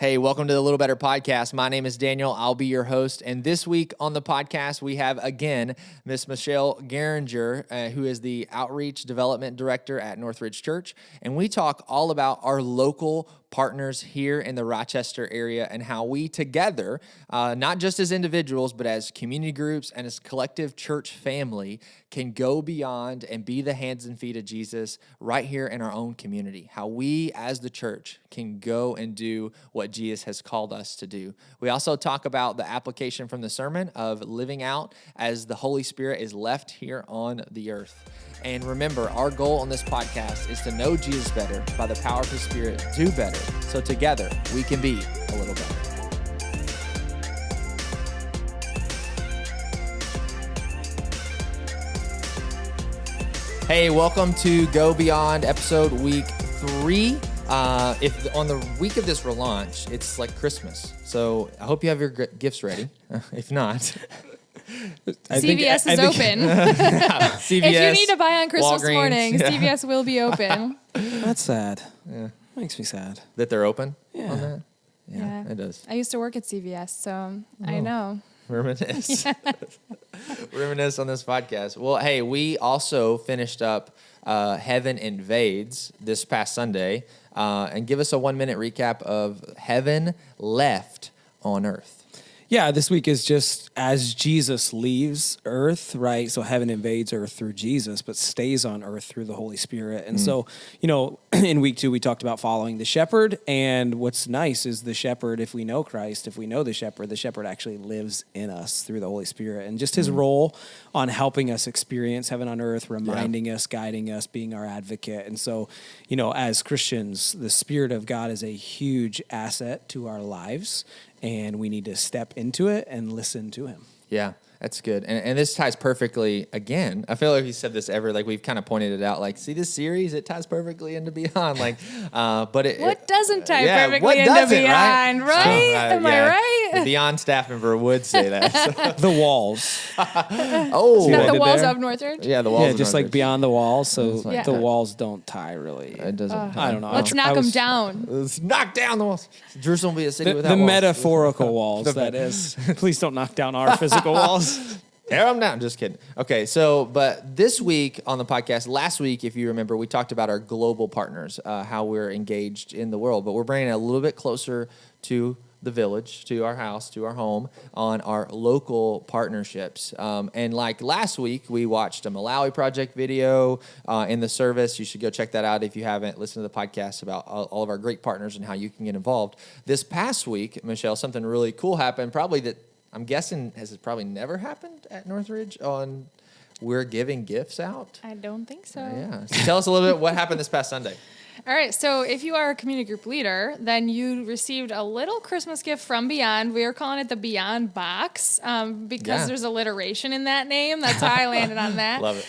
Hey, welcome to the Little Better Podcast. My name is Daniel. I'll be your host. And this week on the podcast, we have again Miss Michelle Geringer, who is the Outreach Development Director at Northridge Church. And we talk all about our local partners here in the Rochester area and how we together, not just as individuals, but as community groups and as collective church family, can go beyond and be the hands and feet of Jesus right here in our own community. How we as the church can go and do what Jesus has called us to do. We also talk about the application from the sermon of living out as the Holy Spirit is left here on the earth. And remember, our goal on this podcast is to know Jesus better by the power of His Spirit, do better, so together we can be a little better. Hey, welcome to Go Beyond episode week 3. If on the week of this relaunch, it's like Christmas. So I hope you have your gifts ready. If not... CVS is open. CVS, if you need to buy on Christmas Walgreens, morning, CVS will be open. That's sad. Yeah. Makes me sad. That they're open Yeah. on that? Yeah, it does. I used to work at CVS, so I know. Reminisce. Reminisce on this podcast. Well, hey, we also finished up Heaven Invades this past Sunday. And give us a 1-minute recap of Heaven Left on Earth. Yeah, this week is just as Jesus leaves earth, right? So heaven invades earth through Jesus, but stays on earth through the Holy Spirit. And so, in week 2, we talked about following the shepherd. And what's nice is the shepherd, if we know Christ, if we know the shepherd actually lives in us through the Holy Spirit. And just his role on helping us experience heaven on earth, reminding us, guiding us, being our advocate. And so, as Christians, the Spirit of God is a huge asset to our lives. And we need to step into it and listen to him. Yeah, that's good. And this ties perfectly, again, I feel like we said this we've kind of pointed it out, like, see this series, it ties perfectly into Beyond. Like, but it... What doesn't tie perfectly what into doesn't, Beyond, right? Am I right? The Beyond staff member would say that. The walls. Oh. Not the walls there? of Northridge? Yeah, the walls. Yeah, just like beyond the walls. So like the walls don't tie really. It doesn't. I don't know. Let's knock them down. Let's knock down the walls. Jerusalem will be a city without The walls. metaphorical walls, that is. Please don't knock down our physical walls. Tear them down. Just kidding. Okay, but this week on the podcast, last week, if you remember, we talked about our global partners, how we're engaged in the world, but we're bringing it a little bit closer to the village, to our house, to our home, on our local partnerships. And like last week, we watched a Malawi Project video in the service. You should go check that out if you haven't listened to the podcast about all of our great partners and how you can get involved. This past week, Michelle, something really cool happened, probably that I'm guessing has probably never happened at Northridge on we're giving gifts out. I don't think so. Yeah. So tell us a little bit what happened this past Sunday. All right, so if you are a community group leader, then you received a little Christmas gift from Beyond. We are calling it the Beyond Box because there's alliteration in that name. That's how I landed on that. Love it.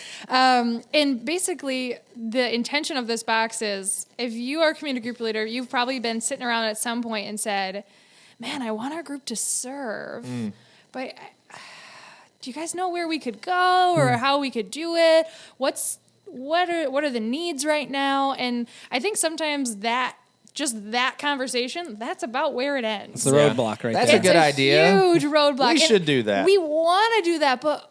And basically, the intention of this box is if you are a community group leader, you've probably been sitting around at some point and said, man, I want our group to serve, but do you guys know where we could go or how we could do it? What are the needs right now? And I think sometimes that conversation, that's about where it ends. It's the roadblock right That's there. a good idea. Huge roadblock. We should do that. We want to do that, but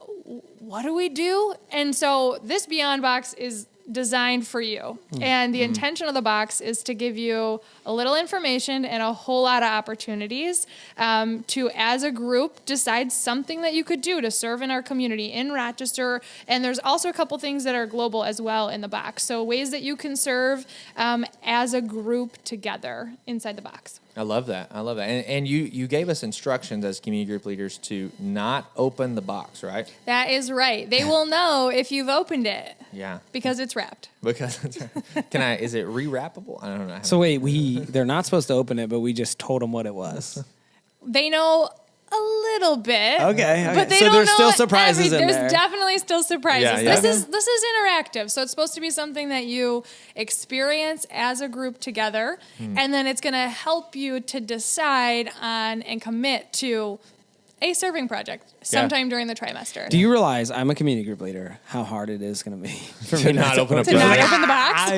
what do we do? And so this Beyond Box is designed for you. And the intention of the box is to give you a little information and a whole lot of opportunities to, as a group, decide something that you could do to serve in our community in Rochester. And there's also a couple things that are global as well in the box. So ways that you can serve as a group together inside the box. I love that. And you gave us instructions as community group leaders to not open the box, right? That is right. They will know if you've opened it. Yeah. Because it's wrapped. Is it re-wrappable? I don't know. So wait, they're not supposed to open it, but we just told them what it was. They know a little bit. Okay. But they so don't there's know still surprises in there. There's definitely still surprises. Yeah. This is interactive. So it's supposed to be something that you experience as a group together. And then it's going to help you to decide on and commit to a serving project sometime during the trimester. Do you realize I'm a community group leader? How hard it is going to be for me not open up to not open the box?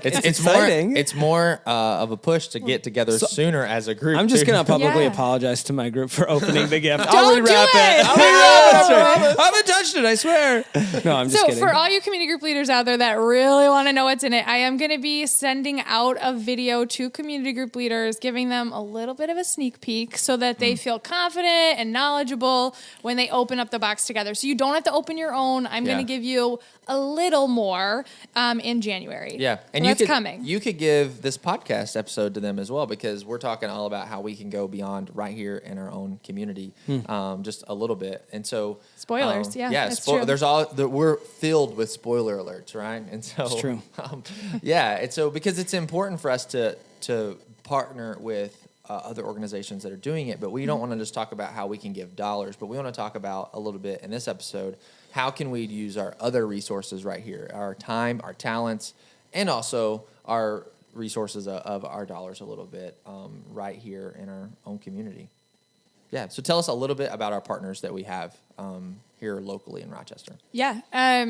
It's exciting. It's more of a push to get together sooner as a group. I'm just going to publicly Yeah. apologize to my group for opening the gift. Don't I'll do rewrap it. I'll rewrap it. I haven't touched it, I swear. No, I'm just So kidding. for all you community group leaders out there that really want to know what's in it, I am going to be sending out a video to community group leaders, giving them a little bit of a sneak peek so that they feel confident and knowledgeable when they open up the box together. So you don't have to open your own. I'm going to give you a little more in January. Yeah, and that's coming. You could give this podcast episode to them as well, because we're talking all about how we can go beyond right here in our own community, just a little bit. And so Spoilers, that's true. There's we're filled with spoiler alerts, right? And so It's true. And so because it's important for us to partner with other organizations that are doing it, but we don't want to just talk about how we can give dollars, but we want to talk about a little bit in this episode, how can we use our other resources right here, our time, our talents, and also our resources of our dollars a little bit right here in our own community. Yeah, so tell us a little bit about our partners that we have here locally in Rochester. Yeah,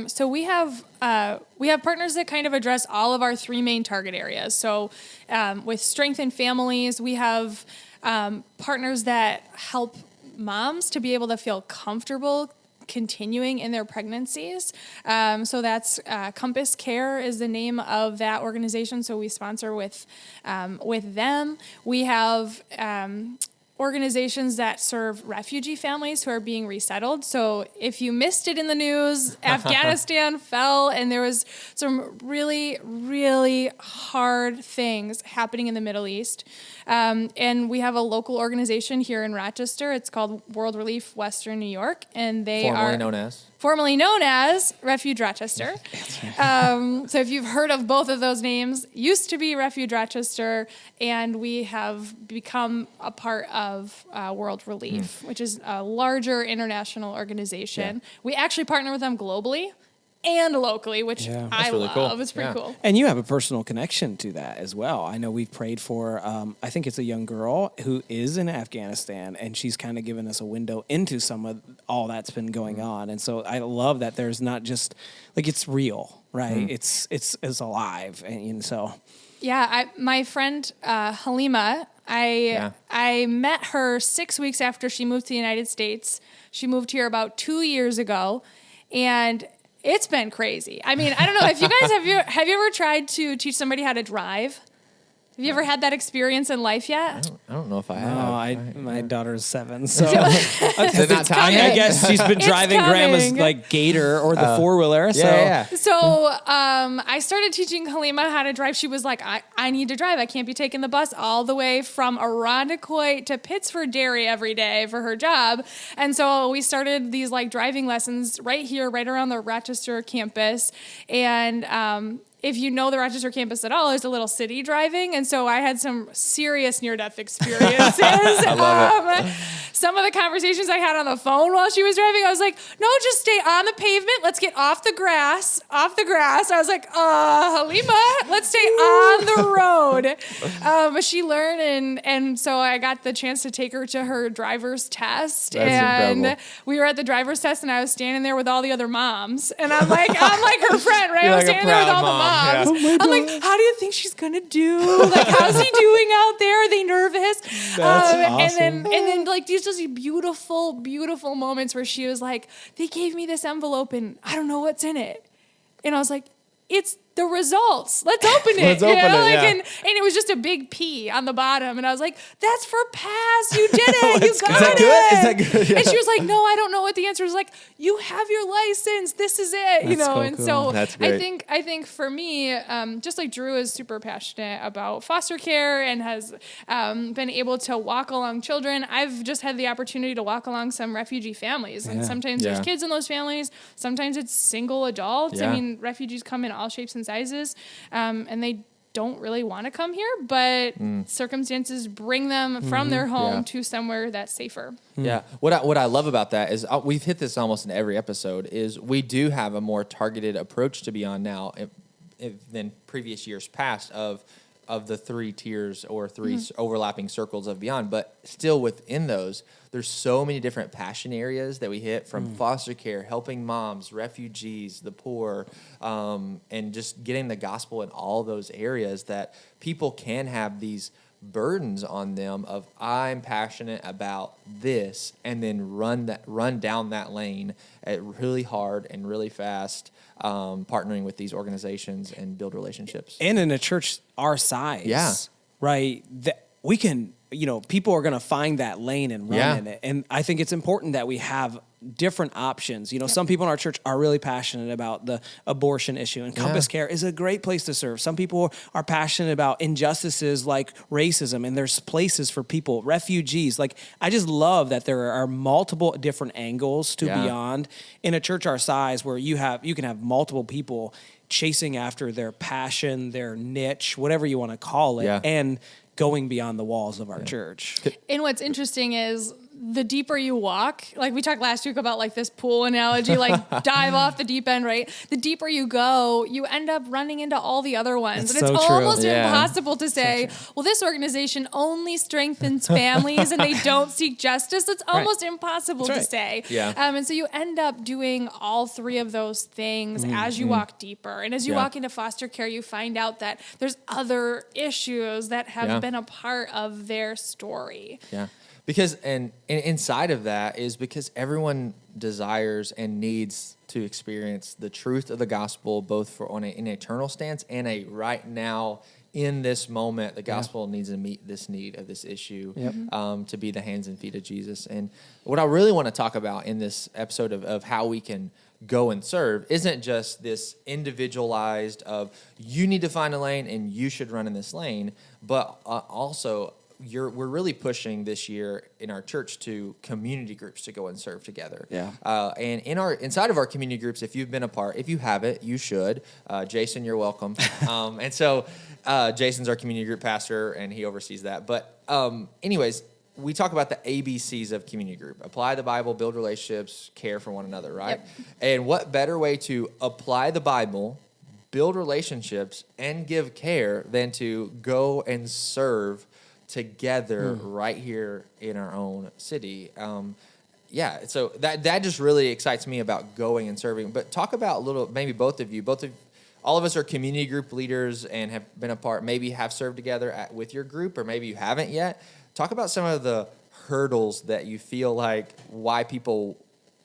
so we have partners that kind of address all of our three main target areas. So with Strength in Families, we have partners that help moms to be able to feel comfortable continuing in their pregnancies. So that's Compass Care is the name of that organization. So we sponsor with them. We have organizations that serve refugee families who are being resettled. So if you missed it in the news, Afghanistan fell, and there was some really, really hard things happening in the Middle East. And we have a local organization here in Rochester. It's called World Relief Western New York, and they formerly known as Refuge Rochester. So if you've heard of both of those names, used to be Refuge Rochester, and we have become a part of World Relief, which is a larger international organization. Yeah. We actually partner with them globally and locally, which I really love. Cool. It's pretty cool. And you have a personal connection to that as well. I know we've prayed for, I think it's a young girl who is in Afghanistan, and she's kind of given us a window into some of all that's been going on. And so I love that there's not just, like, it's real, right? It's alive. And so... Yeah, my friend Halima, I met her 6 weeks after she moved to the United States. She moved here about 2 years ago, and it's been crazy. I mean, I don't know if you guys have you ever tried to teach somebody how to drive? Have you ever had that experience in life yet? I don't know if I have. No, my daughter is 7, so I guess she's been driving grandma's like Gator or the 4-wheeler. So I started teaching Halima how to drive. She was like, I need to drive. I can't be taking the bus all the way from Irondequoit to Pittsford Dairy every day for her job. And so we started these like driving lessons right here, right around the Rochester campus. And if you know the Rochester campus at all, there's a little city driving. And so I had some serious near-death experiences. I love it. Some of the conversations I had on the phone while she was driving, I was like, no, just stay on the pavement. Let's get off the grass. I was like, Halima, let's stay on the road. But she learned, and so I got the chance to take her to her driver's test. That's incredible. We were at the driver's test, and I was standing there with all the other moms. And I'm like her friend, right? I was standing there with all the moms. Yeah. I'm like, how do you think she's gonna do? Like, how's he doing out there? Are they nervous? That's awesome. And then like these just beautiful, beautiful moments where she was like, they gave me this envelope and I don't know what's in it. And I was like, it's the results. Let's open it. And it was just a big P on the bottom. And I was like, that's for pass. You did it. You got it. Is that good? Yeah. And she was like, no, I don't know what the answer is. Like, you have your license. This is it. So that's great. I think for me, just like Drew is super passionate about foster care and has been able to walk along children, I've just had the opportunity to walk along some refugee families. And sometimes there's kids in those families. Sometimes it's single adults. Yeah. I mean, refugees come in all shapes and sizes, and they don't really want to come here, but circumstances bring them from their home to somewhere that's safer. Yeah. What I love about that is we've hit this almost in every episode is we do have a more targeted approach to be on now than previous years past of of the 3 tiers or 3 overlapping circles of Beyond, but still within those, there's so many different passion areas that we hit, from foster care, helping moms, refugees, the poor, and just getting the gospel in all those areas, that people can have these burdens on them of, I'm passionate about this, and then run down that lane at really hard and really fast, partnering with these organizations and build relationships. And in a church our size, right, that we can, people are going to find that lane and run in it. And I think it's important that we have different options. Some people in our church are really passionate about the abortion issue, and Compass Care is a great place to serve. Some people are passionate about injustices like racism, and there's places for people, refugees. Like, I just love that there are multiple different angles to Beyond in a church our size, where you can have multiple people chasing after their passion, their niche, whatever you want to call it, and going beyond the walls of our church. And what's interesting is, the deeper you walk, like we talked last week about like this pool analogy, like dive off the deep end, right? The deeper you go, you end up running into all the other ones. That's and it's so true. almost impossible to say, well, this organization only strengthens families and they don't seek justice. It's almost impossible to say. Yeah. And so you end up doing all 3 of those things as you walk deeper. And as you walk into foster care, you find out that there's other issues that have been a part of their story. Yeah. Because, and inside of that is because everyone desires and needs to experience the truth of the gospel, both for on an eternal stance and a right now, in this moment, the gospel needs to meet this need of this issue, to be the hands and feet of Jesus. And what I really want to talk about in this episode of how we can go and serve isn't just this individualized of, you need to find a lane and you should run in this lane, but also we're really pushing this year in our church to community groups to go and serve together. And inside of our community groups, if you've been a part, if you haven't, you should. Jason, you're welcome. And so Jason's our community group pastor, and he oversees that. But anyways, we talk about the ABCs of community group: apply the Bible, build relationships, care for one another, right? And what better way to apply the Bible, build relationships, and give care than to go and serve together right here in our own city. So that just really excites me about going and serving. But talk about maybe both of you, all of us are community group leaders and have been a part, maybe have served together with your group, or maybe you haven't yet. Talk about some of the hurdles that you feel like why people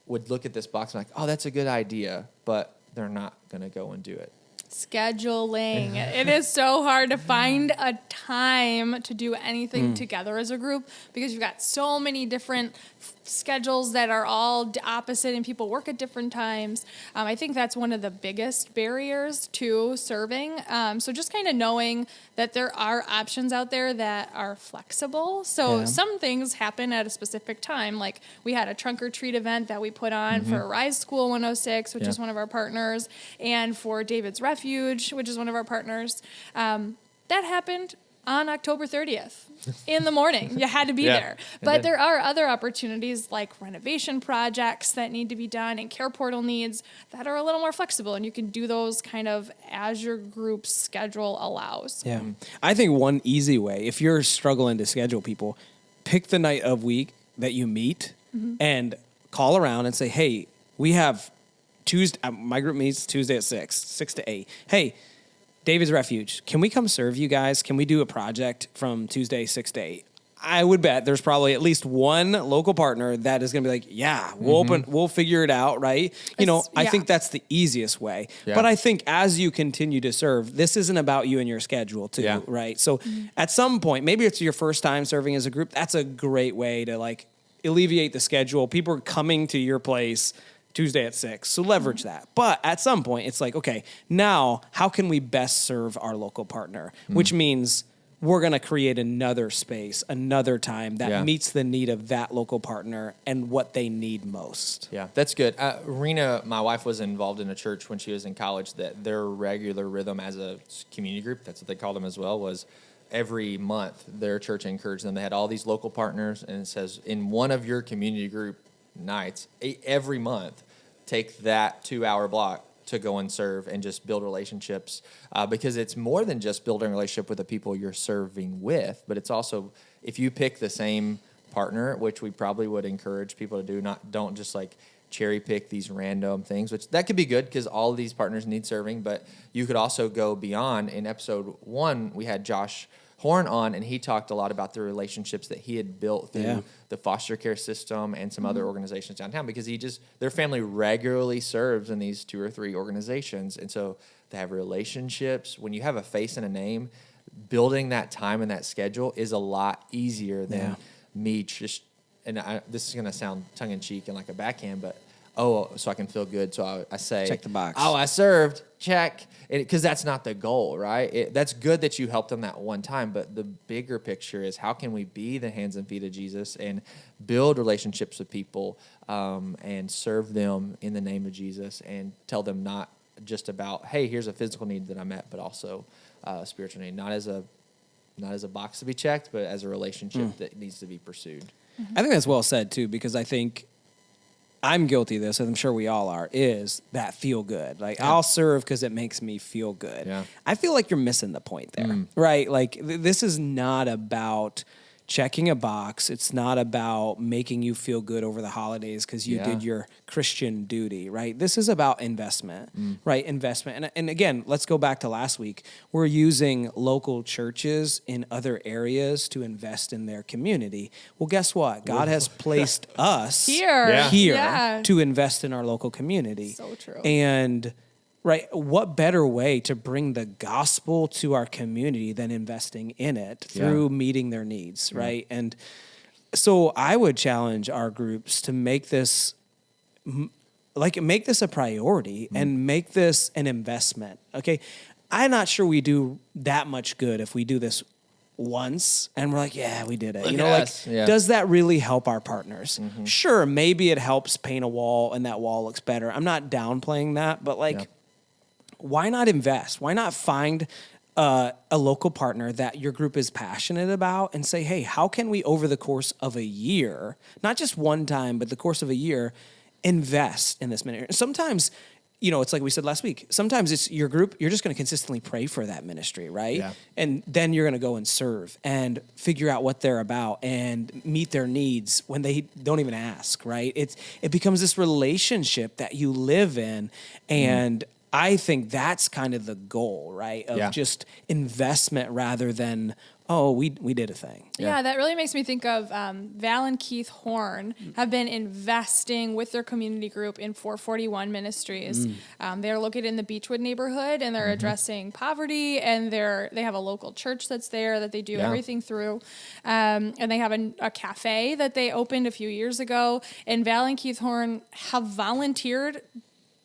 would look at this box and like, oh, that's a good idea, but they're not going to go and do it. Scheduling. It is so hard to find a time to do anything together as a group, because you've got so many different schedules that are all opposite and people work at different times. I think that's one of the biggest barriers to serving. So just kind of knowing that there are options out there that are flexible. So some things happen at a specific time. Like we had a trunk or treat event that we put on for Rise School 106, which is one of our partners, and for David's Refuge, which is one of our partners. That happened on October 30th in the morning. You had to be there. But there are other opportunities like renovation projects that need to be done and care portal needs that are a little more flexible, and you can do those kind of as your group's schedule allows. Yeah. I think one easy way, if you're struggling to schedule people, pick the night of week that you meet and call around and say, hey, we have Tuesday, my group meets Tuesday at 6 to 8. Hey, David's Refuge, can we come serve you guys? Can we do a project from Tuesday 6 to 8? I would bet there's probably at least one local partner that is going to be like, yeah, we'll figure it out, right? I think that's the easiest way. Yeah. But I think as you continue to serve, this isn't about you and your schedule too, right? So at some point, maybe it's your first time serving as a group, that's a great way to like alleviate the schedule. People are coming to your place Tuesday at 6. So leverage that. But at some point, it's like, okay, now how can we best serve our local partner? Which means we're going to create another space, another time that meets the need of that local partner and what they need most. Yeah, that's good. Rena, my wife, was involved in a church when she was in college that their regular rhythm as a community group, that's what they called them as well, was every month their church encouraged them. They had all these local partners, and it says in one of your community group nights, every month, take that 2-hour block. to go and serve and just build relationships, because it's more than just building a relationship with the people you're serving with, but it's also, if you pick the same partner, which we probably would encourage people to do, don't just like cherry pick these random things, which that could be good because all of these partners need serving, but you could also go beyond. In episode 1, we had Josh Horn on, and he talked a lot about the relationships that he had built through the foster care system and some other organizations downtown, because their family regularly serves in these 2 or 3 organizations. And so they have relationships. When you have a face and a name, building that time and that schedule is a lot easier than me just, and this is going to sound tongue in cheek and like a backhand, but so I can feel good. So I say, check the box. Oh, I served, check. Because that's not the goal, right? That's good that you helped them that one time, but the bigger picture is how can we be the hands and feet of Jesus and build relationships with people, and serve them in the name of Jesus, and tell them not just about, hey, here's a physical need that I met, but also a spiritual need, not as a box to be checked, but as a relationship that needs to be pursued. I think that's well said too, because I think I'm guilty of this, and I'm sure we all are, is that feel good. Like, I'll serve because it makes me feel good. Yeah. I feel like you're missing the point there, right? Like, this is not about checking a box. It's not about making you feel good over the holidays because you did your Christian duty, right? This is about investment, right? Investment. And again, let's go back to last week. We're using local churches in other areas to invest in their community. Well, guess what? God has placed us here to invest in our local community. So true. And right, what better way to bring the gospel to our community than investing in it through meeting their needs, right? And so I would challenge our groups to make this a priority and make this an investment, okay? I'm not sure we do that much good if we do this once and we're like, yeah, we did it. Does that really help our partners? Sure, maybe it helps paint a wall and that wall looks better. I'm not downplaying that, but why not invest? Why not find a local partner that your group is passionate about and say, hey, how can we, over the course of a year, not just one time, but the course of a year, invest in this ministry? Sometimes, it's like we said last week, sometimes it's your group, you're just going to consistently pray for that ministry, right? Yeah. And then you're going to go and serve and figure out what they're about and meet their needs when they don't even ask, right? It becomes this relationship that you live in, and I think that's kind of the goal, right? Of just investment rather than, we did a thing. Yeah, that really makes me think of Val and Keith Horn have been investing with their community group in 441 Ministries. They're located in the Beechwood neighborhood, and they're addressing poverty, and they have a local church that's there that they do everything through. And they have a cafe that they opened a few years ago. And Val and Keith Horn have volunteered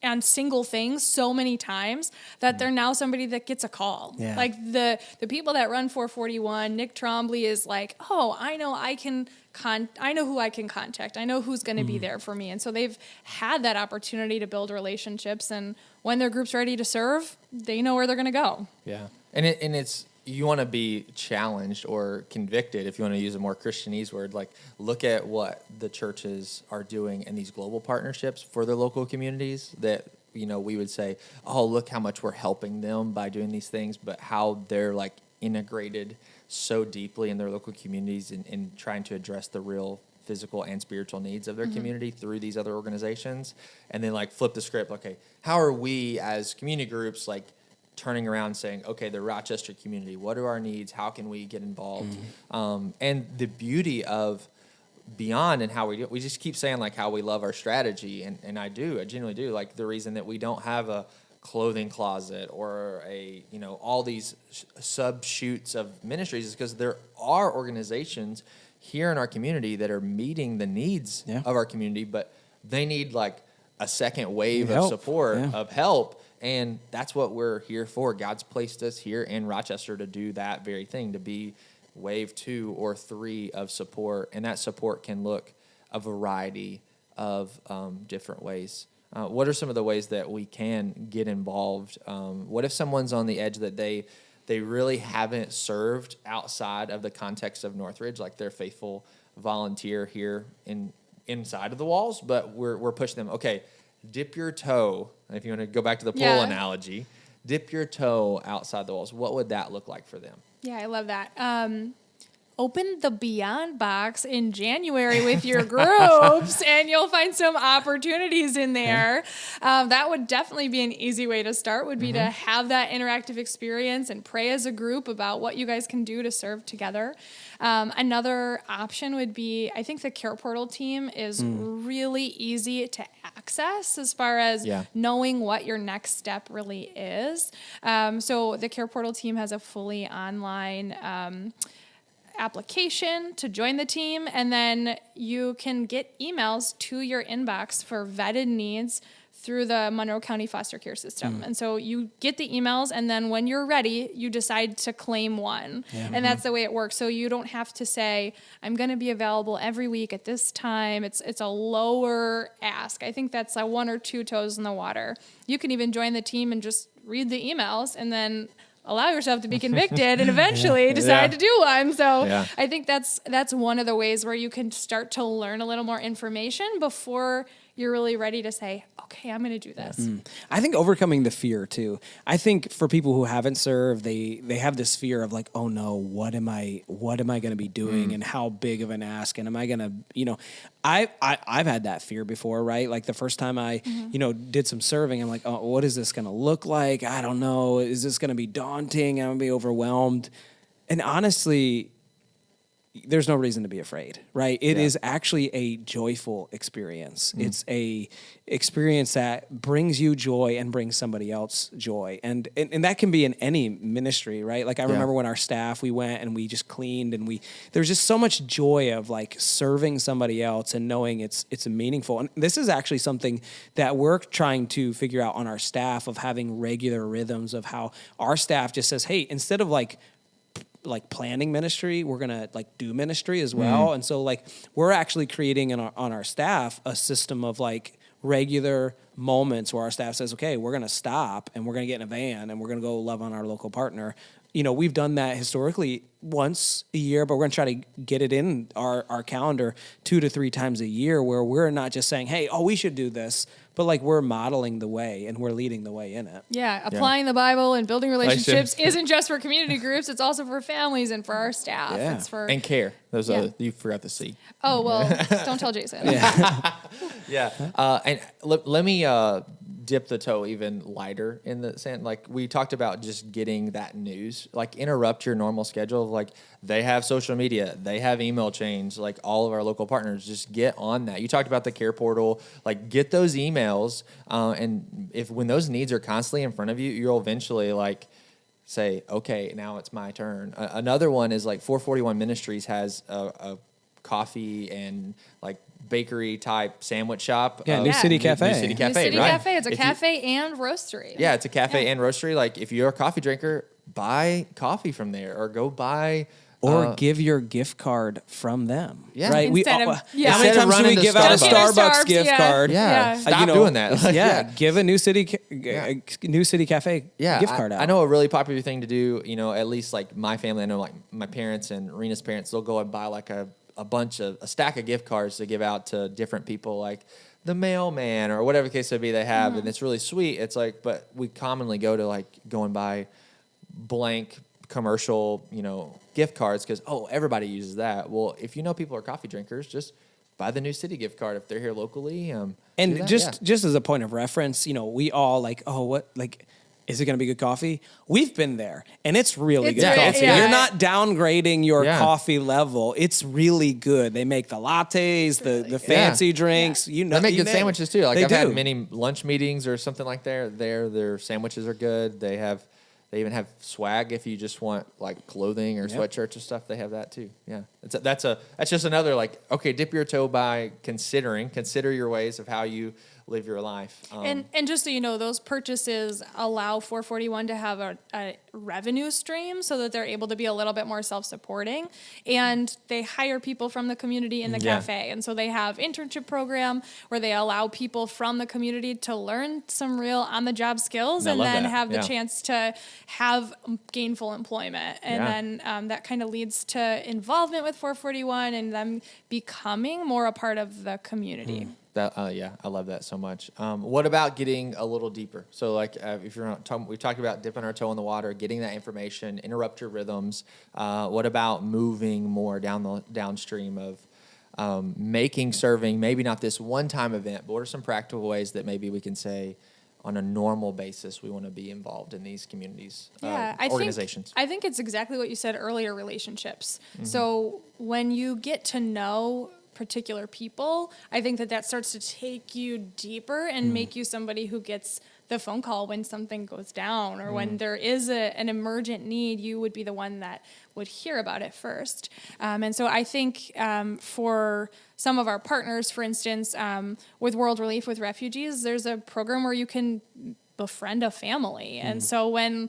and single things so many times that they're now somebody that gets a call. Yeah. Like the people that run 441, Nick Trombley is like, I know who I can contact. I know who's going to be there for me. And so they've had that opportunity to build relationships. And when their group's ready to serve, they know where they're going to go. Yeah. And it's, you want to be challenged or convicted, if you want to use a more Christianese word, like look at what the churches are doing in these global partnerships for their local communities that, we would say, look how much we're helping them by doing these things, but how they're like integrated so deeply in their local communities and trying to address the real physical and spiritual needs of their community through these other organizations. And then like flip the script. Okay, how are we as community groups like turning around and saying, okay, the Rochester community, what are our needs? How can we get involved? And the beauty of Beyond and how we do it, we just keep saying like how we love our strategy. And I genuinely do. Like the reason that we don't have a clothing closet or all these sub-shoots of ministries is because there are organizations here in our community that are meeting the needs of our community, but they need like a second wave of support, of help. And that's what we're here for. God's placed us here in Rochester to do that very thing, to be wave 2 or 3 of support. And that support can look a variety of different ways. What are some of the ways that we can get involved? What if someone's on the edge that they really haven't served outside of the context of Northridge, like they're faithful volunteer here inside of the walls, but we're pushing them, okay, dip your toe, if you want to go back to the pool analogy, dip your toe outside the walls, what would that look like for them? Yeah, I love that. Open the Beyond box in January with your groups, and you'll find some opportunities in there. That would definitely be an easy way to start, would be to have that interactive experience and pray as a group about what you guys can do to serve together. Another option would be, I think the Care Portal team is really easy to access as far as knowing what your next step really is. So the Care Portal team has a fully online application to join the team, and then you can get emails to your inbox for vetted needs through the Monroe County foster care system. And so you get the emails, and then when you're ready, you decide to claim one. And that's the way it works. So you don't have to say, I'm going to be available every week at this time. It's a lower ask. I think that's 1 or 2 toes in the water. You can even join the team and just read the emails and then allow yourself to be convicted and eventually decide to do one. So I think that's one of the ways where you can start to learn a little more information before you're really ready to say, okay, I'm going to do this. I think overcoming the fear too. I think for people who haven't served, they have this fear of like, oh no, what am I going to be doing, and how big of an ask, and am I going to, I've had that fear before, right? Like the first time I, did some serving, I'm like, oh, what is this going to look like? I don't know. Is this going to be daunting? I'm going to be overwhelmed. And honestly, there's no reason to be afraid, right? It is actually a joyful experience. It's a experience that brings you joy and brings somebody else joy. And that can be in any ministry, right? Like I remember when our staff, we went and we just cleaned, and there's just so much joy of like serving somebody else and knowing it's meaningful. And this is actually something that we're trying to figure out on our staff, of having regular rhythms of how our staff just says, hey, instead of like planning ministry, we're going to like do ministry as well. And so like we're actually creating on our staff a system of like regular moments where our staff says, okay, we're going to stop and we're going to get in a van and we're going to go love on our local partner. We've done that historically once a year, but we're going to try to get it in our calendar 2 to 3 times a year, where we're not just saying, hey, we should do this, but like we're modeling the way and we're leading the way in it. Yeah, applying the Bible and building relationships isn't just for community groups; it's also for families and for our staff. Yeah. It's for and care. Those are you forgot the C. Oh well, don't tell Jason. And let me dip the toe even lighter in the sand. Like we talked about, just getting that news. Like interrupt your normal schedule. Like they have social media, they have email chains. Like all of our local partners, just get on that. You talked about the Care Portal. Like get those emails, and when those needs are constantly in front of you, you'll eventually like say, okay, now it's my turn. Another one is like 441 Ministries has a coffee and like bakery type sandwich shop. New City Cafe. New City Cafe, New City right? Cafe. It's a cafe and roastery. Yeah, it's a cafe and roastery. Like if you're a coffee drinker, buy coffee from there, or go buy. Or give your gift card from them. Yeah. Right. Instead of how many Instead of times do we running to give out a Starbucks. Starbucks gift card? Yeah. Stop doing that. Give a New City Cafe gift card out. I know a really popular thing to do, at least like my family, I know like my parents and Rena's parents, they'll go and buy like a stack of gift cards to give out to different people, like the mailman or whatever the case may be they have. And it's really sweet. It's like, but we commonly go and buy blank commercial, gift cards because, everybody uses that. Well, if people are coffee drinkers, just buy the New City gift card if they're here locally. And just as a point of reference, we all like, is it going to be good coffee? We've been there, and it's really good coffee. Yeah. You're not downgrading your coffee level. It's really good. They make the lattes, the fancy drinks. They make good sandwiches too. Like I've do. had many lunch meetings or something like their sandwiches are good. They even have swag if you just want like clothing or sweatshirts or stuff. They have that too. Yeah, that's just another like, okay, dip your toe by consider your ways of how you live your life. And just so you know, those purchases allow 441 to have a revenue stream so that they're able to be a little bit more self-supporting. And they hire people from the community in the cafe. And so they have internship program where they allow people from the community to learn some real on-the-job skills and then have the chance to have gainful employment. And then that kind of leads to involvement with 441 and them becoming more a part of the community. Yeah, I love that so much. What about getting a little deeper? So, like, if you're not talking, we talked about dipping our toe in the water, getting that information, interrupt your rhythms. What about moving more downstream of making serving maybe not this one-time event, but what are some practical ways that maybe we can say on a normal basis we want to be involved in these communities, organizations? I think it's exactly what you said earlier, relationships. So when you get to know particular people, I think that starts to take you deeper and make you somebody who gets the phone call when something goes down or when there is an emergent need. You would be the one that would hear about it first. And so I think for some of our partners, for instance, with World Relief with Refugees, there's a program where you can befriend a family. And so when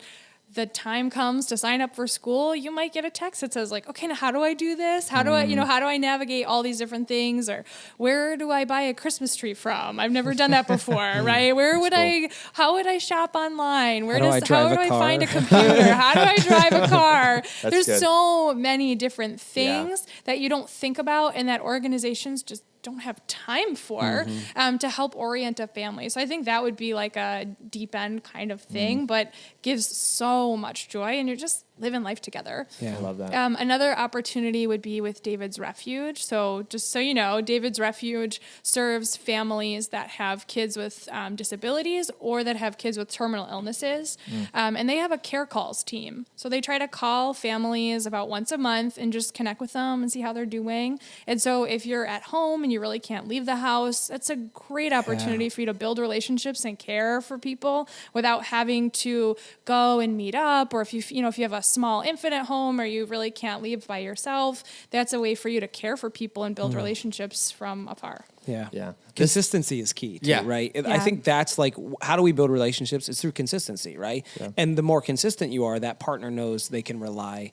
the time comes to sign up for school, you might get a text that says like, okay, now how do I do this? How do I navigate all these different things? Or where do I buy a Christmas tree from? I've never done that before, right? How would I shop online? How do I find a computer? How do I drive a car? There's good. So many different things that you don't think about and that organizations just don't have time for to help orient a family. So I think that would be like a deep end kind of thing, but gives so much joy and you're just living life together. Yeah, I love that. Another opportunity would be with David's Refuge. So just so you know, David's Refuge serves families that have kids with disabilities or that have kids with terminal illnesses. And they have a care calls team. So they try to call families about once a month and just connect with them and see how they're doing. And so if you're at home and you really can't leave the house, that's a great opportunity for you to build relationships and care for people without having to go and meet up. Or if you have a small infant at home or you really can't leave by yourself, that's a way for you to care for people and build relationships from afar. Yeah. Consistency is key too, right? Yeah. I think that's like, how do we build relationships? It's through consistency, right? Yeah. And the more consistent you are, that partner knows they can rely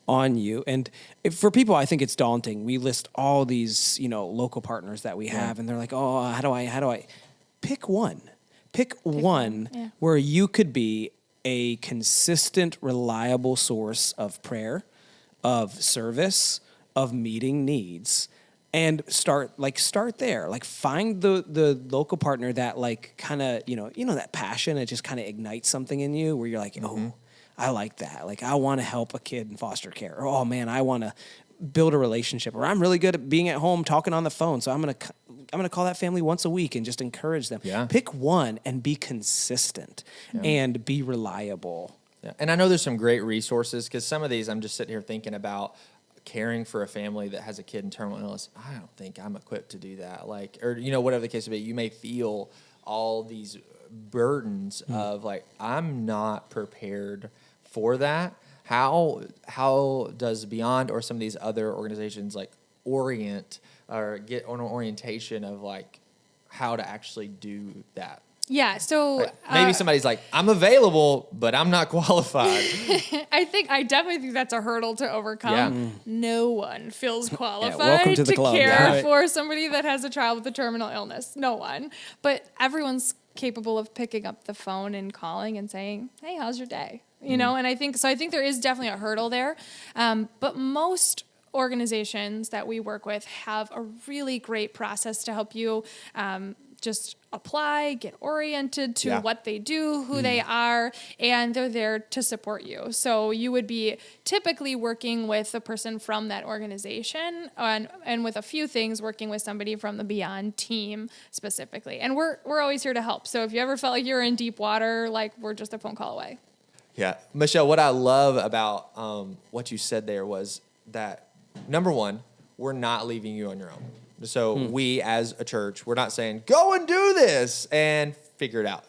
on you. And for people, I think it's daunting. We list all these, local partners that we have and they're like, oh, how do I pick one where you could be a consistent, reliable source of prayer, of service, of meeting needs, and start there. Like find the local partner that like kind of, that passion, it just kind of ignites something in you where you're like, oh, I like that. Like I want to help a kid in foster care. Or, oh man, I want to build a relationship. Or I'm really good at being at home talking on the phone. So I'm going to call that family once a week and just encourage them. Yeah. Pick one and be consistent and be reliable. Yeah. And I know there's some great resources because some of these I'm just sitting here thinking about caring for a family that has a kid in terminal illness. I don't think I'm equipped to do that. Whatever the case may be, you may feel all these burdens of like, I'm not prepared for that. How does Beyond or some of these other organizations like orient or get on an orientation of like how to actually do that? Yeah, so like maybe somebody's like, I'm available, but I'm not qualified. I definitely think that's a hurdle to overcome. Yeah. No one feels qualified to care for somebody that has a child with a terminal illness. No one. But everyone's capable of picking up the phone and calling and saying, hey, how's your day? And I think there is definitely a hurdle there. But most organizations that we work with have a really great process to help you just apply, get oriented to what they do, who they are, and they're there to support you. So you would be typically working with a person from that organization and with a few things working with somebody from the Beyond team specifically. And we're always here to help. So if you ever felt like you're in deep water, like we're just a phone call away. Yeah. Michelle, what I love about what you said there was that, number one, we're not leaving you on your own. So we as a church, we're not saying, go and do this and figure it out,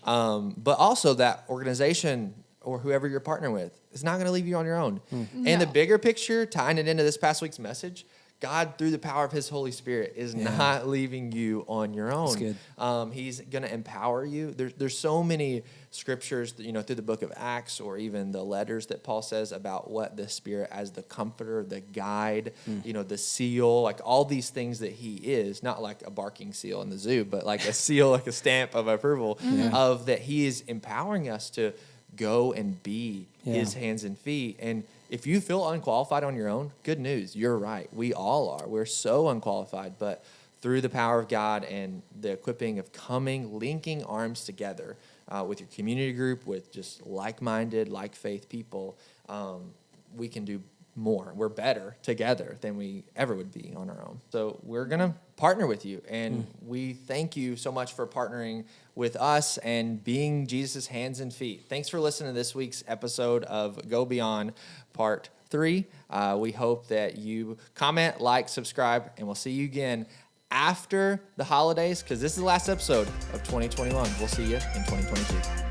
but also that organization or whoever you're partnering with is not going to leave you on your own. And the bigger picture, tying it into this past week's message, God, through the power of his Holy Spirit, is not leaving you on your own. That's good. He's going to empower you. There's so many scriptures, through the book of Acts or even the letters that Paul says about what the Spirit as the comforter, the guide, the seal, like all these things that he is, not like a barking seal in the zoo, but like a seal, like a stamp of approval of that he is empowering us to go and be his hands and feet. And if you feel unqualified on your own, good news. You're right. We all are. We're so unqualified, but through the power of God and the equipping of coming, linking arms together with your community group, with just like-minded, like-faith people, we can do more. We're better together than we ever would be on our own. So we're going to partner with you, and we thank you so much for partnering with us and being Jesus' hands and feet. Thanks for listening to this week's episode of Go Beyond Part 3. We hope that you comment, like, subscribe, and we'll see you again after the holidays, because this is the last episode of 2021. We'll see you in 2022.